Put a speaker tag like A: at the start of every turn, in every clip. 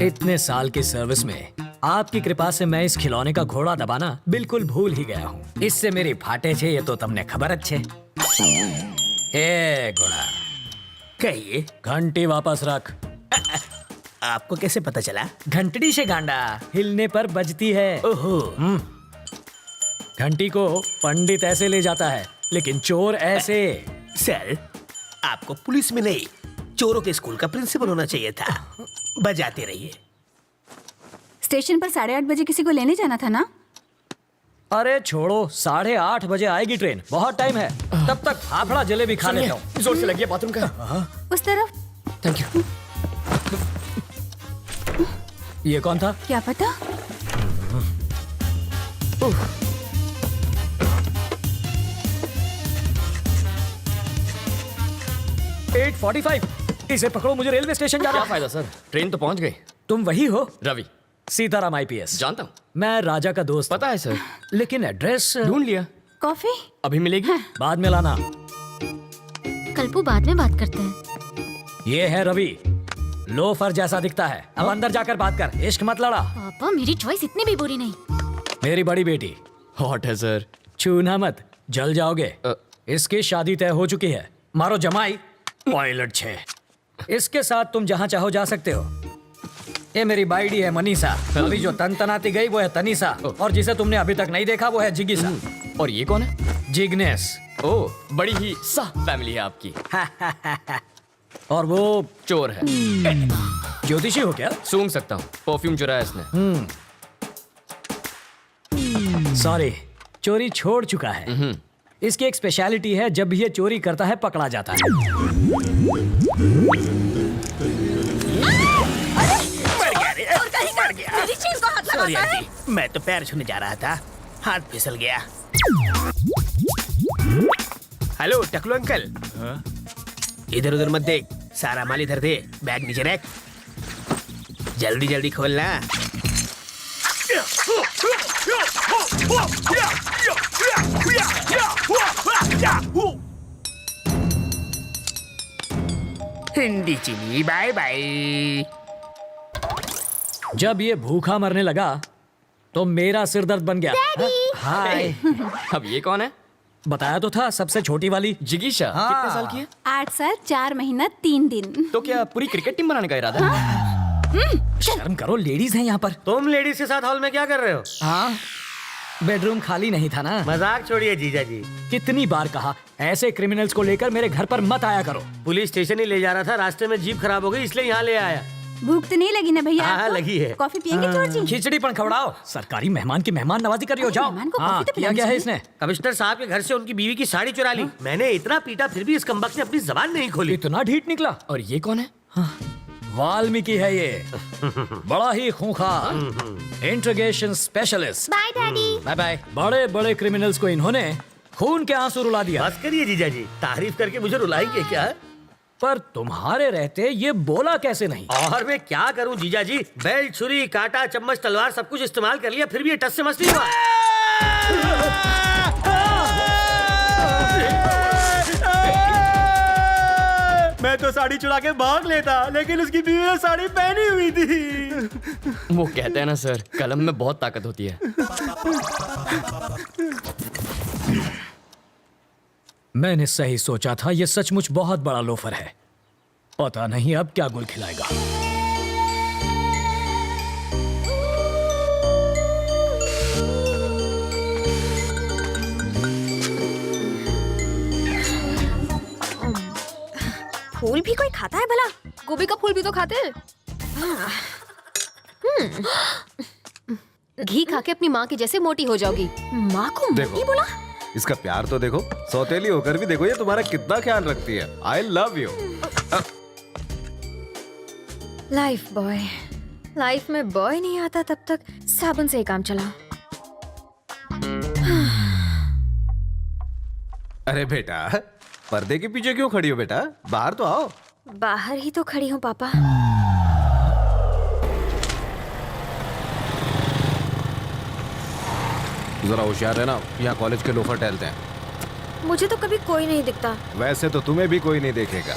A: इतने साल की सर्विस में आपकी कृपा से मैं इस खिलौने का घोड़ा दबाना बिल्कुल भूल ही गया हूँ। इससे मेरी फाटे छे ये तो तुमने खबर अच्छे। ए घोड़ा,
B: कहिए,
A: घंटी वापस रख।
B: आपको कैसे पता चला?
A: घंटड़ी से गांडा हिलने पर बजती है।
B: ओहो,
A: घंटी को पंडित ऐसे ले जाता है, लेकिन चोर ऐसे।
B: सर, आपको पुलिस में नहीं, चोरों के स्कूल का प्रिंसिपल होना चाहिए था। बजाते रहिए।
C: स्टेशन पर 8:30 बजे किसी को लेने जाना था ना?
A: अरे छोड़ो, 8:30 बजे आएगी ट्रेन, बहुत टाइम है। तब तक फाफड़ा जलेबी खा लेता हूँ।
D: जोर से लगी है बाथरूम का।
C: उस तरफ।
D: Thank you.
A: ये कौन था?
C: क्या पता।
A: 8:45। इसे पकड़ो, मुझे रेलवे स्टेशन जाना
D: क्या
A: है।
D: फायदा सर, ट्रेन तो पहुंच गई।
A: तुम वही हो?
D: रवि।
A: सीताराम IPS।
D: जानता हूँ।
A: मैं राजा का दोस्त।
D: पता है सर।
A: लेकिन एड्रेस
D: ढूंढ लिया।
C: कॉफी?
D: अभी मिलेगी?
A: बाद में लाना।
E: कल्पू, बाद में बात करते हैं।
A: ये है रवि, लोफर जैसा दिखता है। अब अंदर जाकर बात कर, इश्क मत लड़ा।
E: पापा, मेरी चॉइस इतनी भी बुरी नहीं।
A: मेरी बड़ी बेटी,
D: हॉट है सर।
A: छूना मत, जल जाओगे। इसकी शादी तय हो चुकी है। मारो जमाई, पायलट 6। इसके साथ तुम जहाँ चाहो जा सकते हो। ये मेरी बाइडी है मनीषा। अभी जो तनाती गई वो है तनीषा, और जिसे तुमने अभी तक नहीं देखा वो है जिगीसा।
D: और ये कौन है?
A: जिग्नेस।
D: ओह, बड़ी ही सा फैमिली है आपकी।
A: और वो
D: चोर है।
A: ज्योतिषी हो क्या?
D: सूंघ सकता हूँ, परफ्यूम चुराया इसने।
A: सॉरी, चोरी छोड़ चुका है। इसकी एक स्पेशलिटी है, जब भी ये चोरी करता है पकड़ा जाता है।
B: मर गया।
C: मेरी चीज को हाथ
B: सॉरी
C: लगाता है।
B: आंटी, मैं तो पैर छूने जा रहा था, हाथ फिसल गया। हेलो टकलू अंकल। इधर उधर मत देख, सारा माल इधर दे, बैग नीचे रख। जल्दी जल्दी खोलना। हिंदी चीनी बाय बाय।
A: जब ये भूखा मरने लगा तो मेरा सिर दर्द बन गया। हाय।
D: अब ये कौन है?
A: बताया तो था, सबसे छोटी वाली।
D: जिगीशा।
A: हाँ।
D: कितने साल की है?
C: 8 साल 4 महीना 3 दिन।
D: तो क्या पूरी क्रिकेट टीम बनाने का इरादा है?
A: शर्म करो, लेडीज हैं यहाँ पर।
B: तुम लेडीज के साथ हॉल में क्या कर रहे हो?
A: हाँ, बेडरूम खाली नहीं था ना।
B: मजाक छोड़िए जीजा जी।
A: कितनी बार कहा, ऐसे क्रिमिनल्स को लेकर मेरे घर पर मत आया करो।
B: पुलिस स्टेशन ही ले जा रहा था, रास्ते में जीप खराब हो गई, इसलिए यहाँ ले आया।
C: भूख तो नहीं लगी ना भैया?
B: हाँ,
C: आपको?
B: लगी है।
C: कॉफी पियेंगे चोर जी?
A: खिचड़ी पण खवड़ाओ। सरकारी मेहमान की मेहमान नवाजी कर रही हो, जाओ।
C: मेहमान को
A: हाँ,
C: कॉफी तो
A: किया
C: पिलानी
A: क्या है
C: चाहिए।
A: इसने?
B: कमिश्नर साहब के घर से उनकी बीवी की साड़ी चुरा ली। मैंने इतना पीटा, फिर भी इस कमबख्त ने अपनी जबान नहीं खोली।
A: इतना ढीठ निकला।
D: और ये कौन है?
A: वाल्मीकि है ये, बड़ा ही खूंखार interrogation specialist.
E: Bye daddy.
A: Bye bye. बड़े बड़े क्रिमिनल्स को इन्होंने खून के आंसू रुला दिया।
B: बस करिए जीजा जी, तारीफ करके मुझे रुलाएंगे क्या?
A: पर तुम्हारे रहते ये बोला कैसे नहीं?
B: और मैं क्या करूं जीजा जी, बेल्ट, छुरी, कांटा, चम्मच, तलवार सब कुछ इस्तेमाल कर लिया, फिर भी ये टस से मस नहीं हुआ। मैं तो साड़ी चुरा के भाग लेता, लेकिन उसकी बीवी ने साड़ी पहनी हुई थी।
D: वो कहते हैं ना सर, कलम में बहुत ताकत होती है।
A: मैंने सही सोचा था, ये सचमुच बहुत बड़ा लोफर है। पता नहीं अब क्या गुल खिलाएगा।
E: फूल भी कोई खाता है भला? गोभी का फूल भी तो खाते हैं। घी खा के अपनी माँ की जैसे मोटी हो जाओगी। माँ को मोटी बोला?
F: इसका प्यार तो देखो, सौतेली होकर भी देखो ये तुम्हारा कितना ख्याल रखती है। I love you.
E: Life boy. Life में बॉय नहीं आता तब तक साबुन से ही काम चला।
F: अरे बेटा, पर्दे के पीछे क्यों खड़ी हो बेटा? बाहर तो आओ।
E: बाहर ही तो खड़ी हूँ पापा।
F: जरा होशियार है ना, यहाँ कॉलेज के लोफर टहलते हैं।
E: मुझे तो कभी कोई नहीं दिखता।
F: वैसे तो तुम्हें भी कोई नहीं देखेगा।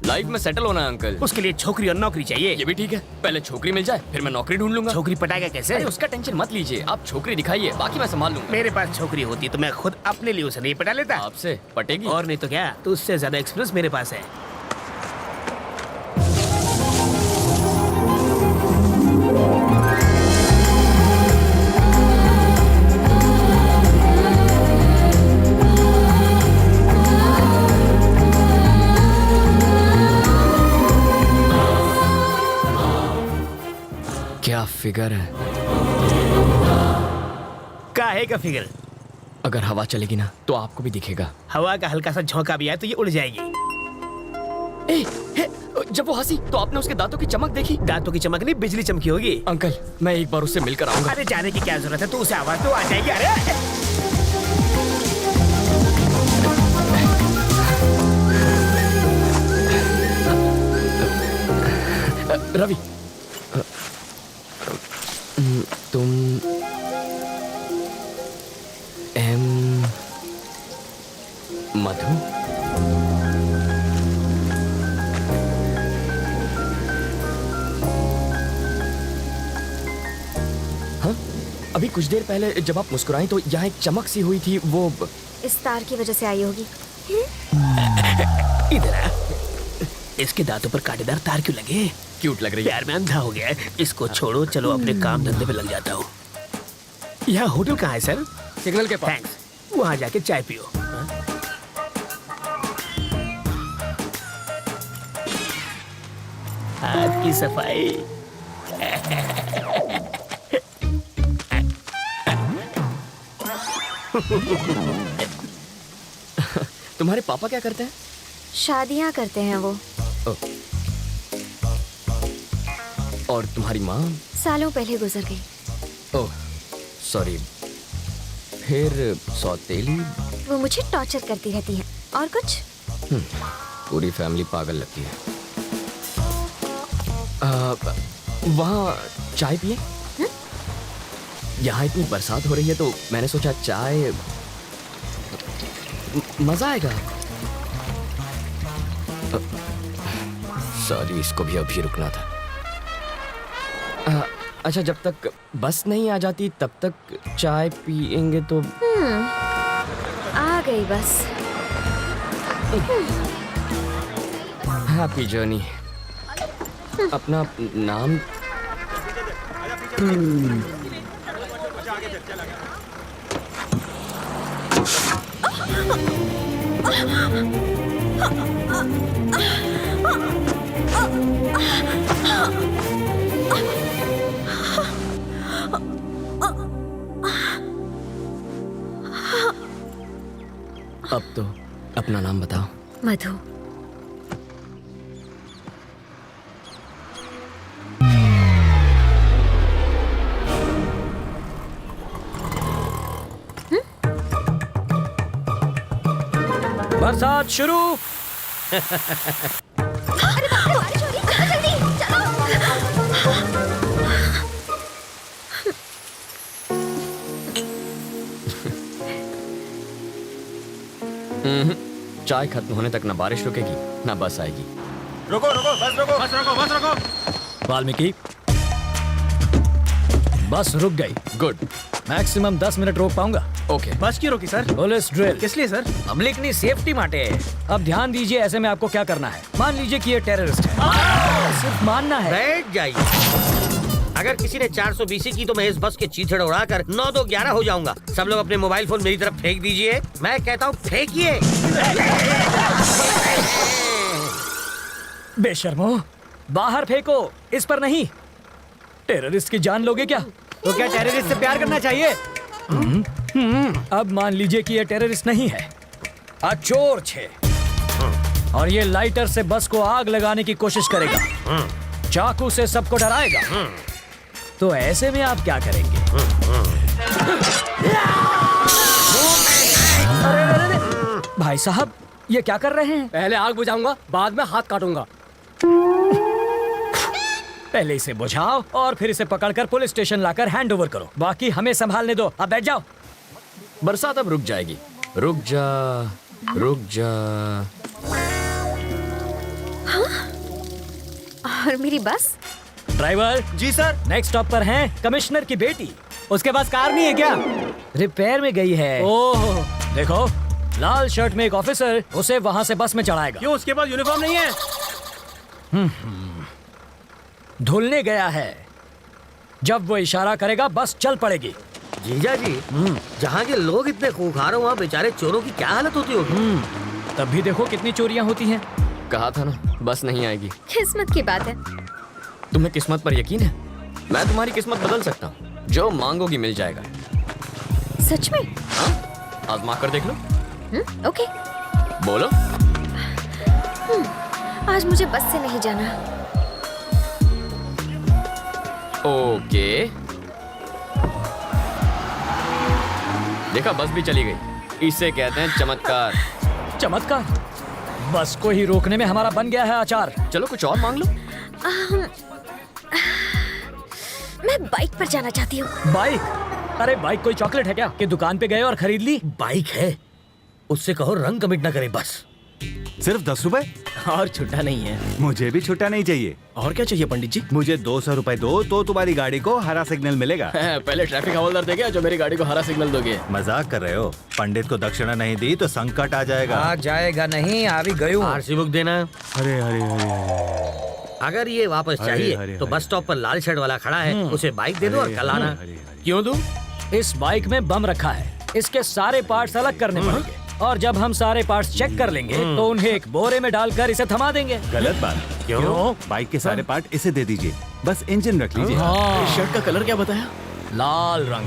D: लाइफ में सेटल होना है अंकल।
B: उसके लिए छोकरी और नौकरी चाहिए।
D: ये भी ठीक है, पहले छोकरी मिल जाए फिर मैं नौकरी ढूंढ लूंगा।
B: छोकरी पटाएगा कैसे?
D: अरे उसका टेंशन मत लीजिए, आप छोकरी दिखाइए, बाकी मैं संभाल लूंगा।
B: मेरे पास छोकरी होती तो मैं खुद अपने लिए उसे नहीं पटा लेता।
D: आपसे पटेगी?
B: और नहीं तो क्या, तो उससे ज्यादा एक्सपीरियंस मेरे पास है।
D: क्या फिगर है।
B: काहे का फिगर?
D: अगर हवा चलेगी ना तो आपको भी दिखेगा।
B: हवा का हल्का सा झोंका भी आए तो ये उड़ जाएगी।
D: ए, हे, जब वो हंसी तो आपने उसके दांतों की चमक देखी?
B: दांतों की चमक नहीं, बिजली चमकी होगी।
D: अंकल मैं एक बार उससे मिलकर आऊंगा।
B: अरे जाने की क्या जरूरत है, तू उसे आवाज तो आ जाएगी। अरे
D: रवि, तुम मधु? हाँ, अभी कुछ देर पहले जब आप मुस्कुराई तो यहाँ एक चमक सी हुई थी, वो
E: इस तार की वजह से आई होगी।
B: इधर आ। इसके दांतों पर कांटेदार तार क्यों लगे?
D: क्यूट लग रही है।
B: प्यार में अंधा हो गया है। इसको छोड़ो, चलो अपने काम धंधे पे लग जाता हूँ। यहाँ होटल कहाँ है सर?
A: सिग्नल के पास।
B: थैंक्स। वहाँ जाके चाय पियो। हाथ की सफाई।
D: तुम्हारे पापा क्या करते हैं?
E: शादियाँ करते हैं वो।
D: और तुम्हारी माँ?
E: सालों पहले गुजर गई।
D: Oh sorry. फिर सौतेली?
E: वो मुझे टॉर्चर करती रहती है। और कुछ?
D: पूरी फैमिली पागल लगती है। वहाँ चाय पिए? यहाँ इतनी बरसात हो रही है तो मैंने सोचा चाय मजा आएगा। सॉरी, इसको भी अभी रुकना था। अच्छा, जब तक बस नहीं आ जाती तब तक चाय पिएंगे तो?
E: आ गई बस।
D: Happy journey. अपना नाम? अब तो अपना नाम बताओ।
E: मधु।
A: बरसात शुरू।
D: चाय खत्म होने तक ना बारिश रुकेगी ना बस आएगी।
F: रुको रुको, बस रुको, बस रुको, बस रुको।
A: वाल्मीकि, बस रुक गई।
D: गुड।
A: मैक्सिमम 10 मिनट रोक पाऊंगा।
D: ओके।
B: बस क्यों रोकी सर?
A: Police drill.
B: किस लिए सर?
A: पब्लिकनी सेफ्टी माटे। अब ध्यान दीजिए, ऐसे में आपको क्या करना है। मान लीजिए कि ये टेररिस्ट है, सिर्फ मानना है।
G: बैठ जाइए। अगर किसी ने 420 की तो मैं इस बस के चीथड़े उड़ाकर 9-2-11 हो जाऊंगा। सब लोग अपने मोबाइल फोन मेरी तरफ फेंक दीजिए। मैं कहता हूँ फेंकिए।
A: बेशर्मो, बाहर फेंको, इस पर नहीं। टेररिस्ट की जान लोगे क्या?
B: तो क्या टेररिस्ट से प्यार करना चाहिए?
A: अब मान लीजिए कि ये टेररिस्ट नहीं है, चोर छे, और ये लाइटर से बस को आग लगाने की कोशिश करेगा, चाकू से सबको डराएगा। तो ऐसे में आप क्या करेंगे? अरे, भाई साहब, ये क्या कर रहे हैं?
B: पहले आग बुझाऊंगा, बाद में हाथ काटूंगा।
A: पहले इसे बुझाओ और फिर इसे पकड़कर पुलिस स्टेशन लाकर हैंड ओवर करो। बाकी हमें संभालने दो। अब बैठ जाओ।
D: बरसात अब रुक जाएगी। रुक जा, रुक जा।
E: और मेरी बस?
A: ड्राइवर
F: जी सर।
A: नेक्स्ट स्टॉप पर है कमिश्नर की बेटी। उसके पास कार नहीं है क्या? रिपेयर में गई है। ओह देखो, लाल शर्ट में एक ऑफिसर उसे वहां से बस में चढ़ाएगा।
B: क्यों, उसके पास यूनिफॉर्म नहीं है?
A: धुलने गया है। जब वो इशारा करेगा बस चल पड़ेगी।
G: जीजा जी, जहाँ के लोग इतने खूंखार हो वहाँ बेचारे चोरों की क्या हालत होती होगी?
A: तब भी देखो कितनी चोरियां होती हैं।
D: कहा था ना बस नहीं आएगी।
E: किस्मत की बात है।
D: तुम्हें किस्मत पर यकीन है? मैं तुम्हारी किस्मत बदल सकता हूँ। जो मांगोगी मिल जाएगा।
E: सच में?
D: हाँ? आजमा कर देख लो।
E: ओके।
D: बोलो।
E: आज मुझे बस से नहीं जाना।
D: ओके। देखा, बस भी चली गई। इसे कहते हैं चमत्कार।
A: चमत्कार? बस को ही रोकने में हमारा बन गया है अचार।
D: चलो कुछ और मांग लो।
E: मैं बाइक पर जाना चाहती हूँ।
A: बाइक? अरे बाइक कोई चॉकलेट है क्या कि दुकान पे गए और खरीद ली?
G: बाइक है, उससे कहो रंग कमिट ना करे बस।
F: सिर्फ 10 रुपए?
B: और छुट्टा नहीं है।
F: मुझे भी छुट्टा नहीं चाहिए।
B: और क्या चाहिए पंडित जी?
F: मुझे 200 रुपए दो तो तुम्हारी गाड़ी को हरा सिग्नल मिलेगा।
D: पहले ट्रैफिक हवलदार देगा जो मेरी गाड़ी को हरा सिग्नल दोगे।
F: मजाक कर रहे हो? पंडित को दक्षिणा नहीं दी तो संकट आ जाएगा।
A: आ जाएगा नहीं, आ भी गई हूँ।
G: आरसी बुक देना।
F: अरे अरे अरे
G: अगर ये वापस चाहिए
F: अरे,
G: तो
F: अरे।
G: बस स्टॉप पर लाल शर्ट वाला खड़ा है, उसे बाइक दे दो और कल आना।
A: क्यों दूं? इस बाइक में बम रखा है, इसके सारे पार्ट्स अलग करने पड़ेंगे और जब हम सारे पार्ट्स चेक कर लेंगे तो उन्हें एक बोरे में डालकर इसे थमा देंगे।
F: गलत बात।
A: क्यों?
F: बाइक के सारे पार्ट इसे दे दीजिए, बस इंजन रख लीजिए।
A: हाँ,
B: शर्ट का कलर क्या बताया?
A: लाल रंग।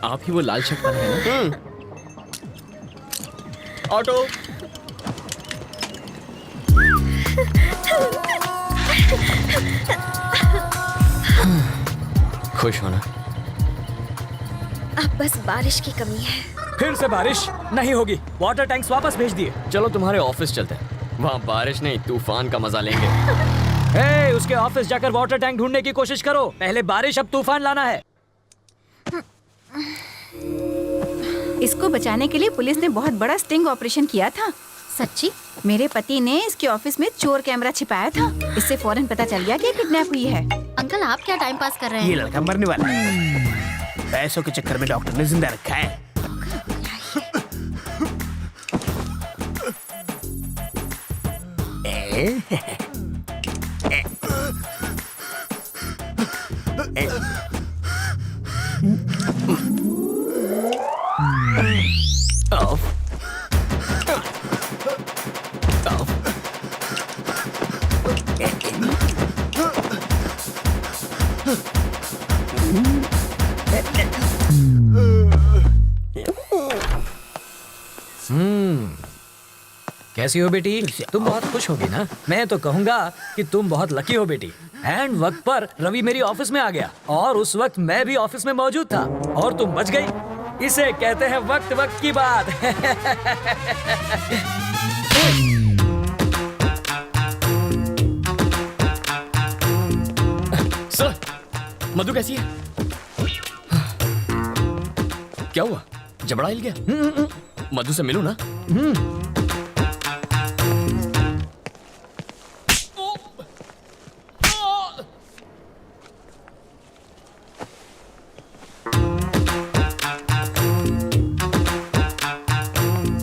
B: आप ही वो लाल शर्ट वाला है ना?
D: ऑटो। खुश होना।
E: अब बस बारिश की कमी है।
A: फिर से बारिश नहीं होगी। वाटर टैंक्स वापस भेज दिए।
D: चलो तुम्हारे ऑफिस चलते हैं। वहाँ बारिश नहीं तूफान का मजा लेंगे।
A: हे, उसके ऑफिस जाकर वाटर टैंक ढूंढने की कोशिश करो। पहले बारिश अब तूफान लाना है।
C: इसको बचाने के लिए पुलिस ने बहुत बड़ा स्टिंग ऑपरेशन किया था।
E: सच्ची?
C: मेरे पति ने इसके ऑफिस में चोर कैमरा छिपाया था। इससे फौरन पता चल गया कि किडनैप हुई है।
H: अंकल आप क्या टाइम पास कर रहे
B: ये
H: हैं?
B: लड़का मरने वाला है। पैसों के चक्कर में डॉक्टर ने जिंदा रखा है।
A: कैसी हो बेटी? तुम बहुत खुश होगी ना? मैं तो कहूंगा कि तुम बहुत लकी हो बेटी। एंड वक्त पर रवि मेरी ऑफिस में आ गया और उस वक्त मैं भी ऑफिस में मौजूद था और तुम बच गई। इसे कहते हैं वक्त वक्त की बात।
D: सर, मधु कैसी है? क्या हुआ? जबड़ा हिल गया? मधु से मिलूं ना?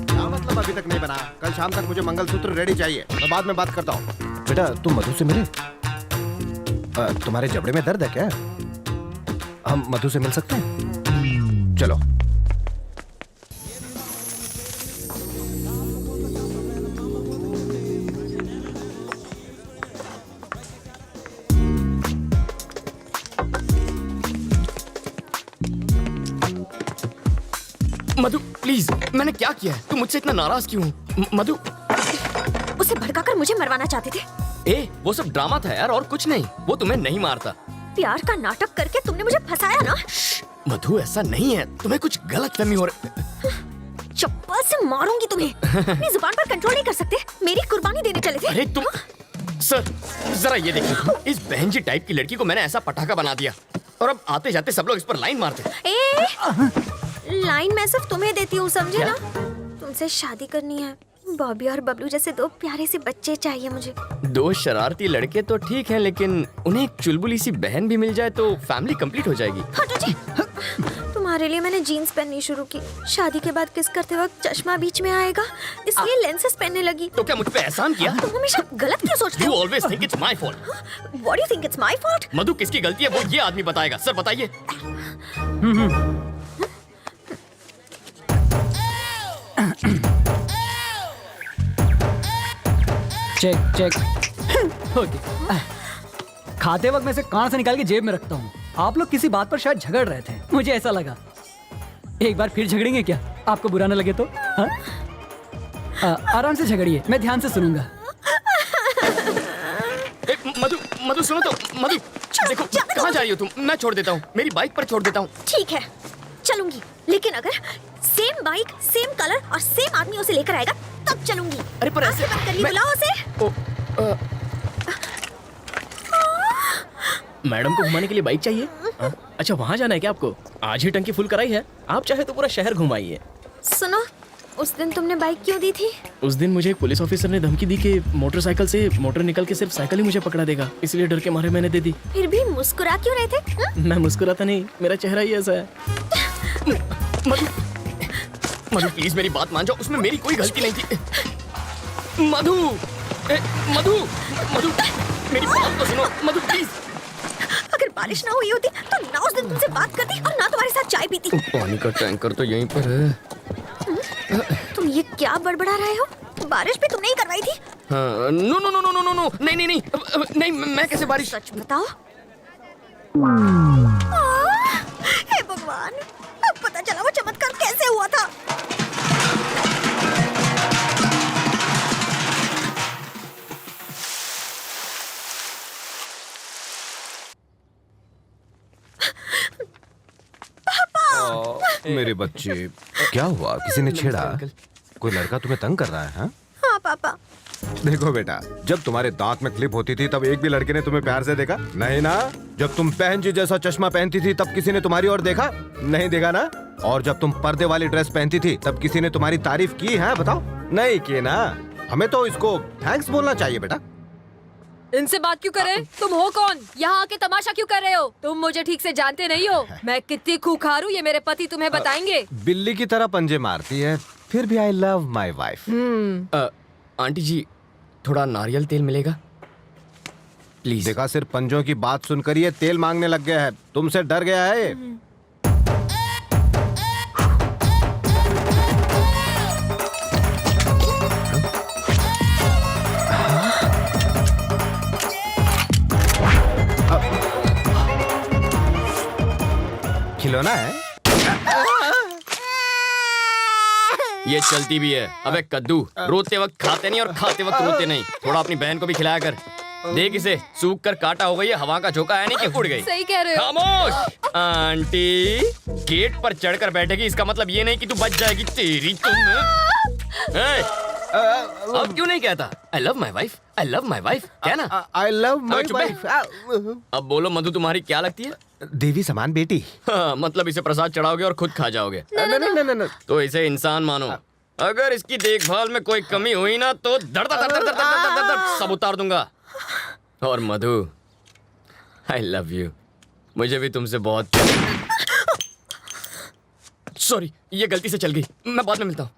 I: क्या मतलब अभी तक नहीं बना? कल शाम तक मुझे मंगलसूत्र रेडी चाहिए। मैं बाद में बात करता हूँ। बेटा तुम मधु से मिले? तुम्हारे जबड़े में दर्द है क्या? हम मधु से मिल सकते हैं? चलो।
D: मधु प्लीज, मैंने क्या किया है? तू मुझसे इतना नाराज क्यों? मधु।
E: उसे भड़काकर मुझे मरवाना चाहते थे।
D: ए, वो सब ड्रामा था यार, और कुछ नहीं। वो तुम्हें नहीं मारता।
E: प्यार का नाटक करके तुमने मुझे फंसाया ना?
D: मधु ऐसा नहीं है, तुम्हें कुछ गलत फहमी हो रही।
E: चप्पल आज से मारूंगी तुम्हें। अपनी जुबान पर कंट्रोल नहीं कर सकते? मेरी कुर्बानी देने चले थे।
D: अरे तुम सर जरा ये देखिए, इस बहन जी टाइप की लड़की को मैंने ऐसा पटाखा बना दिया और अब आते जाते सब लोग इस पर लाइन मारते।
E: लाइन मैं सिर्फ तुम्हें देती हूँ, समझे ना? तुमसे शादी करनी है। बॉबी और बबलू जैसे दो प्यारे से बच्चे चाहिए मुझे।
D: दो शरारती लड़के तो ठीक है, लेकिन उन्हें एक चुलबुली सी बहन भी मिल जाए तो फैमिली कंप्लीट हो जाएगी।
E: हटो जी। तुम्हारे लिए मैंने जीन्स पहननी शुरू की। शादी के बाद किस करते वक्त चश्मा बीच में आएगा, इसलिए लेंसेज पहनने लगी।
D: तो क्या मुझ पे एहसान किया?
E: तुम हमेशा गलत क्यों सोचते
D: You
E: हो?
D: always think it's my fault.
E: What do you think it's my fault?
D: मधु किसकी गलती है वो ये आदमी बताएगा। सर बताइए।
A: Check check. ओके। खाते वक्त मैं इसे कान से निकाल के जेब में रखता हूँ। आप लोग किसी बात पर शायद झगड़ रहे थे, मुझे ऐसा लगा। एक बार फिर झगड़ेंगे क्या? आपको बुरा न लगे तो? हाँ? आराम से झगड़िए, मैं ध्यान से सुनूंगा।
D: मधु मधु सुनो तो। मधु देखो कहाँ जा रही हो तुम? मैं छोड़ देता हूँ, मेरी बाइक पर छोड़ देता हूँ।
E: ठीक है, चलूंगी, लेकिन अगर सेम बाइक, सेम कलर और सेम आदमी उसे लेकर आएगा तब चलूंगी।
D: अरे पर ऐसे
E: आंखें बंद कर ली, बुलाओ उसे।
B: मैडम को घुमाने के लिए बाइक चाहिए? अच्छा वहाँ जाना है क्या आपको? आज ही टंकी फुल कराई है, आप चाहे तो पूरा शहर घुमाइए।
E: सुनो, उस दिन तुमने बाइक क्यों दी थी?
B: उस दिन मुझे एक पुलिस ऑफिसर ने धमकी दी कि मोटरसाइकिल से मोटर निकल के सिर्फ साइकिल ही मुझे पकड़ा देगा, इसलिए डर के मारे मैंने दे दी।
E: फिर भी मुस्कुरा क्यों रहे थे?
B: मैं मुस्कुराता नहीं, मेरा चेहरा ही ऐसा है।
D: मधु मधु प्लीज मेरी बात मान जाओ, उसमें मेरी कोई गलती नहीं थी। मधु मधु मधु मेरी बात तो सुनो मधु प्लीज।
E: अगर बारिश ना हुई होती तो ना उस दिन तुमसे बात करती और ना तुम्हारे साथ चाय पीती।
D: पानी का टैंकर तो यहीं पर है।
E: तुम ये क्या बड़बड़ा रहे हो? बारिश भी तुमने ही करवाई थी।
D: हाँ, no no no no no no no नहीं नहीं नहीं नहीं मैं कैसे बारिश?
E: सच बताओ। हे भगवान, अब पता चला वो चमत्कार कैसे हुआ था।
F: मेरे बच्चे, क्या हुआ? किसी ने छेड़ा? कोई लड़का तुम्हें तंग कर रहा है? हाँ?
E: हाँ पापा।
F: देखो बेटा, जब तुम्हारे दांत में क्लिप होती थी तब एक भी लड़के ने तुम्हें प्यार से देखा? नहीं ना? जब तुम बहन जी जैसा चश्मा पहनती थी तब किसी ने तुम्हारी ओर देखा? नहीं देखा ना? और जब तुम पर्दे वाली ड्रेस पहनती थी तब किसी ने तुम्हारी तारीफ की है? बताओ, नहीं की ना? हमें तो इसको थैंक्स बोलना चाहिए बेटा।
J: इनसे बात क्यों करे? तुम हो कौन? यहाँ आके तमाशा क्यों कर रहे हो? तुम मुझे ठीक से जानते नहीं हो। मैं कितनी खूंखार हूँ ये मेरे पति तुम्हें बताएंगे।
F: बिल्ली की तरह पंजे मारती है, फिर भी I love my wife.
D: Aunty ji थोड़ा नारियल तेल मिलेगा प्लीज?
F: देखा, सिर्फ पंजों की बात सुनकर ये तेल मांगने लग गया है। तुमसे डर गया है। खिलौना है?
D: ये चलती भी है। अबे कद्दू, रोते वक्त खाते नहीं और खाते वक्त रोते नहीं। थोड़ा अपनी बहन को भी खिलाया कर। देख इसे, सूख कर काटा हो गई है, हवा का झोंका है नहीं कि उड़ गई।
J: सही कह रहे हो।
D: खामोश। आंटी गेट पर चढ़कर बैठेगी, इसका मतलब ये नहीं कि तू बच जाएगी। तेरी तुम अब क्यों नहीं कहता आई love my wife? I love my wife क्या ना?
F: आई लव माई
D: चुप है।
F: वाइफ।
D: अब बोलो मधु तुम्हारी क्या लगती है?
F: देवी समान बेटी।
D: हाँ, मतलब इसे प्रसाद चढ़ाओगे और खुद खा जाओगे।
F: नहीं।
D: तो इसे इंसान मानो। अगर इसकी देखभाल में कोई कमी हुई ना तो दर्द दर्द दर्द दर्द दर्द दर्द सब उतार दूंगा। और मधु आई लव यू, मुझे भी तुमसे बहुत। सॉरी, ये गलती से चल गई, मैं बाद में मिलता हूँ।